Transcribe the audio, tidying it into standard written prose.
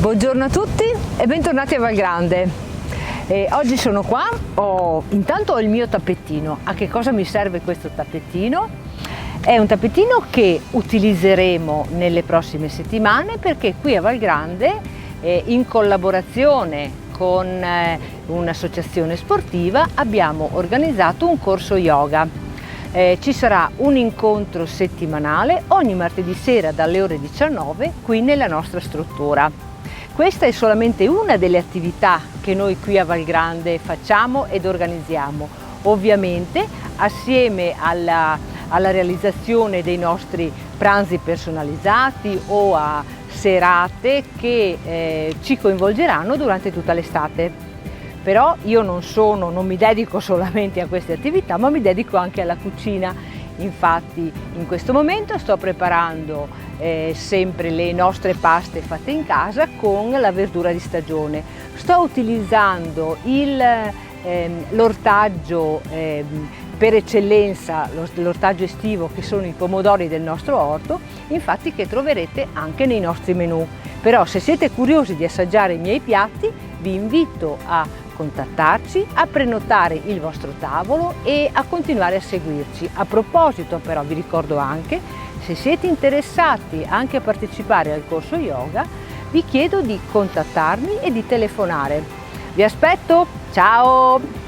Buongiorno a tutti e bentornati a Valgrande. Oggi sono qua, intanto ho il mio tappettino. A che cosa mi serve questo tappettino? È un tappettino che utilizzeremo nelle prossime settimane perché qui a Valgrande, in collaborazione con un'associazione sportiva, abbiamo organizzato un corso yoga. Ci sarà un incontro settimanale ogni martedì sera dalle ore 19 qui nella nostra struttura. Questa è solamente una delle attività che noi qui a Valgrande facciamo ed organizziamo, ovviamente assieme alla realizzazione dei nostri pranzi personalizzati o a serate che ci coinvolgeranno durante tutta l'estate. Però io non mi dedico solamente a queste attività, ma mi dedico anche alla cucina. Infatti in questo momento sto preparando sempre le nostre paste fatte in casa con la verdura di stagione. Sto utilizzando l'ortaggio per eccellenza, l'ortaggio estivo, che sono i pomodori del nostro orto, infatti, che troverete anche nei nostri menù. Però se siete curiosi di assaggiare i miei piatti, vi invito a contattarci, a prenotare il vostro tavolo e a continuare a seguirci. A proposito, però, vi ricordo anche, se siete interessati anche a partecipare al corso yoga, vi chiedo di contattarmi e di telefonare. Vi aspetto, ciao!